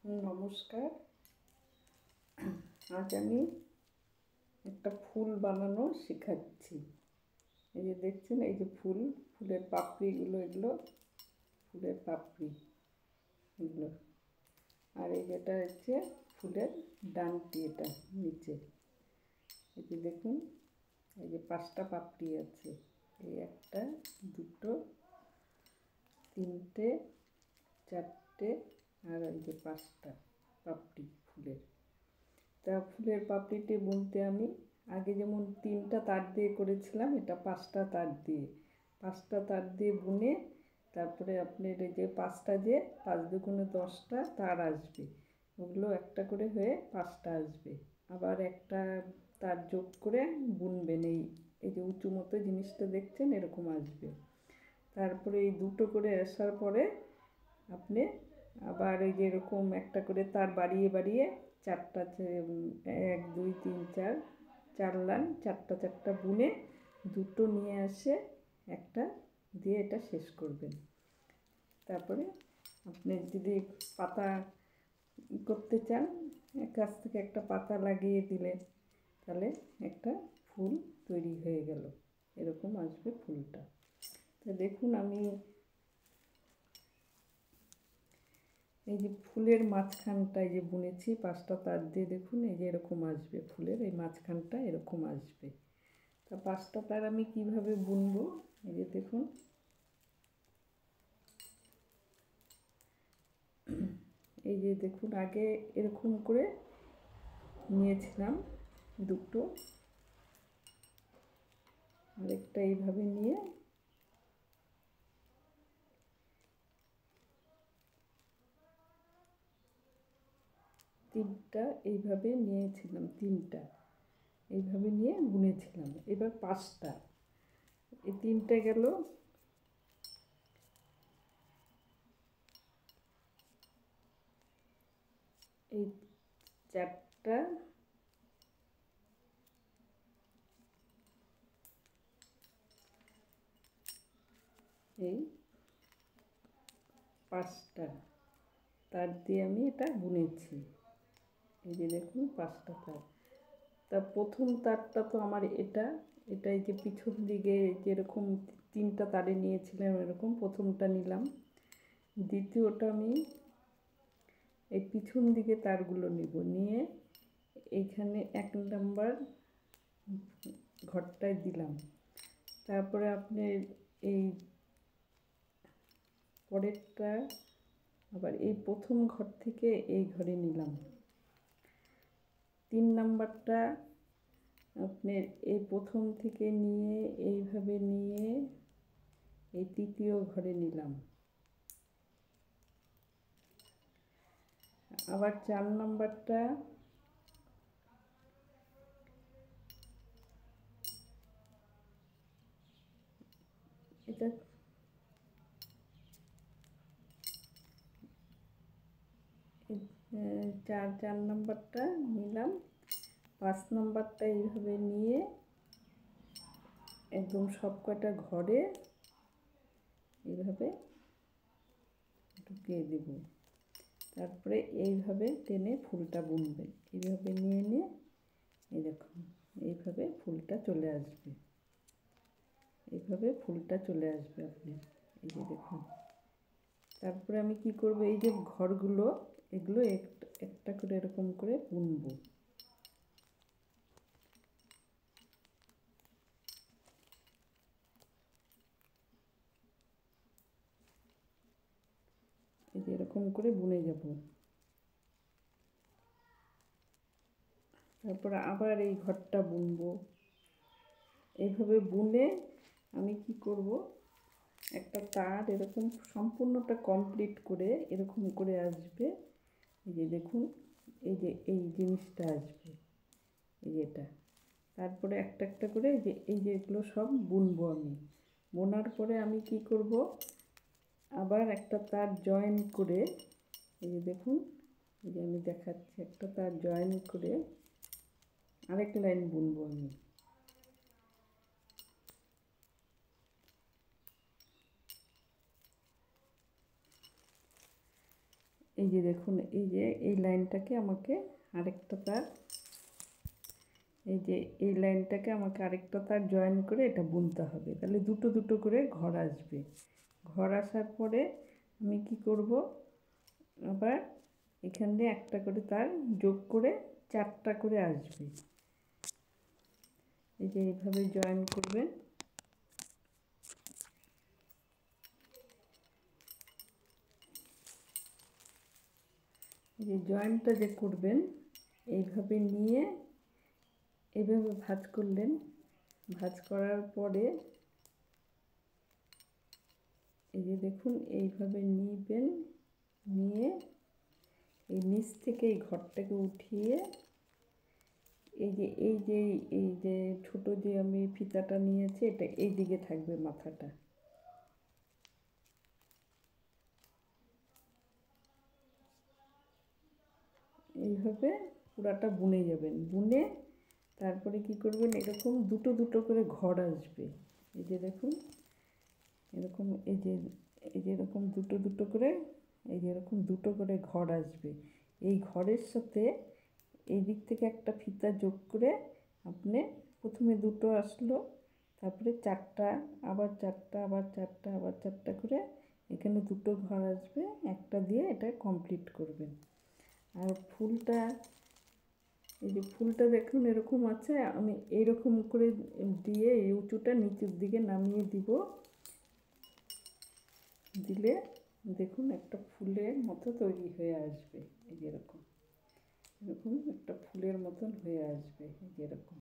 নমস্কার। আজ আমি একটা ফুল বানানো শেখাচ্ছি। এই যে দেখছেন, এই যে ফুলের পাপড়িগুলো, এগুলো ফুলের পাপড়ি এগুলো। আর এই যেটা হচ্ছে ফুলের ডানটি, এটা নিচে। এই যে দেখুন, এই যে 5টা পাপড়ি আছে। এই 1টা 2টো 3টে 4টে আর এই যে 5টা পাপড়ি ফুলের। তা ফুলের পাপড়িটি বুনতে আমি আগে যেমন 3টা তার দিয়ে করেছিলাম, এটা 5টা তার দিয়ে। 5টা তার দিয়ে বুনে তারপরে আপনার এই যে 5টা, যে 5 দুগুণে 10টা তার আসবে, ওগুলো একটা করে হয়ে 5টা আসবে। আবার একটা তার যোগ করে বুনবেন। এই যে উঁচু মতো জিনিসটা দেখছেন, এরকম আসবে। তারপরে এই 2টো করে আসার পরে আপনি আবার এই যে এরকম একটা করে তার বাড়িয়ে বাড়িয়ে 4টা, 1 2 3 4 4 লাইন 4টা 4টা বুনে 2টো নিয়ে আসে একটা দিয়ে এটা শেষ করবেন। তারপরে আপনি যদি পাতা করতে চান, কাছ থেকে একটা পাতা লাগিয়ে দিলে তাহলে একটা ফুল তৈরি হয়ে গেল। এরকম আসবে ফুলটা। তো দেখুন, আমি এই যে ফুলের মাঝখানটায় যে বুনেছি 5টা তার দিয়ে, দেখুন এই যে এরকম আসবে, ফুলের এই মাঝখানটা এরকম আসবে। তা 5টা তার আমি কিভাবে বুনবো, এই যে দেখুন, এই যে দেখুন, আগে এরকম করে নিয়েছিলাম 2টো, আরেকটা এইভাবে নিয়ে তিনটা এইভাবে নিয়েছিলাম, 3টা এইভাবে নিয়ে বুনেছিলাম। এবার 5টা, এই 3টে গেল, এই 4টা, এই 5টা তার দিয়ে আমি এটা বুনেছি। এই যে দেখুন 5টা তার। তা প্রথম তারটা তো আমার এটাই যে পিছন দিকে যেরকম 3টা তারে নিয়েছিলাম, এরকম প্রথমটা নিলাম। দ্বিতীয়টা আমি এই পিছন দিকে তারগুলো নিয়ে এইখানে 1 নাম্বার ঘরটায় দিলাম। তারপরে আপনি এই পরেরটা আবার এই প্রথম ঘর থেকে এই ঘরে নিলাম। 3 নাম্বারটা আপনার এই প্রথম থেকে নিয়ে এইভাবে নিয়ে এই 3য় ঘরে নিলাম। আবার 4 নাম্বারটা এটা 4 নাম্বারটা নিলাম। 5 নাম্বারটা এইভাবে নিয়ে একদম সব কটা ঘরে এইভাবে ঢুকিয়ে দেব। তারপরে এইভাবে টেনে ফুলটা বুনবেন। এইভাবে নিয়ে এই দেখুন, এইভাবে ফুলটা চলে আসবে। এইভাবে ফুলটা চলে আসবে আপনার, এই যে দেখুন। তারপরে আমি কি করব, এই যে ঘরগুলো, এগুলো একটা করে এরকম করে বুনবো। এই যে এরকম করে বুনে যাব। তারপরে আবার এই ঘরটা বুনবো। এইভাবে বুনে আমি কি করব, একটা তার এরকম সম্পূর্ণটা কমপ্লিট করে এরকম করে আসবে। এই যে দেখুন, এই যে এই জিনিসটা আসবে, এই যেটা। তারপরে একটা একটা করে এই যে এগুলো সব বুনবো আমি। বোনার পরে আমি কি করব, আবার একটা তার জয়েন করে, এই যে দেখুন, এই যে আমি দেখাচ্ছি, একটা তার জয়েন করে আরেক লাইন বুনবো আমি। এই যে দেখুন, এই যে এই লাইনটাকে আমাকে আরেকটা তার, এই যে এই লাইনটাকে আমাকে আরেকটা তার জয়েন করে এটা বুনতে হবে। তাহলে দুটো দুটো করে ঘর আসবে। ঘর আসার পরে আমি কি করব, আবার এখানে একটা করে তার যোগ করে 4টা করে আসবে। এই যে এইভাবে জয়েন করবেন। এই যে জয়েন্টটা যে করবেন এইভাবে নিয়ে এইভাবে ভাঁজ করলেন। ভাঁজ করার পরে এই যে দেখুন এইভাবে নিবেন, নিয়ে এই নিচ থেকে এই ঘরটাকে উঠিয়ে এই যে ছোট যে আমি ফিতাটা নিয়েছি এটা এই দিকে থাকবে মাথাটা। এইভাবে পুরাটা বুনে যাবেন। বুনে তারপরে কি করবেন, এরকম দুটো দুটো করে ঘর আসবে। এই যে দেখুন এরকম, এই যে এরকম দুটো দুটো করে, এই যে এরকম দুটো করে ঘর আসবে। এই ঘরের সাথে এই দিক থেকে একটা ফিতা যোগ করে আপনি প্রথমে দুটো আসলো, তারপরে 4টা, আবার 4টা, আবার 4টা, আবার 4টা করে এখানে দুটো ঘর আসবে, একটা দিয়ে এটা কমপ্লিট করবেন। আর ফুলটা, এই যে ফুলটা দেখুন এরকম আছে, আমি এইরকম করে দিয়ে এই উঁচুটা নিচের দিকে নামিয়ে দিব। দিলে দেখুন একটা ফুলের মতো তৈরি হয়ে আসবে। এই যেরকম, এরকম একটা ফুলের মতন হয়ে আসবে, এই যেরকম।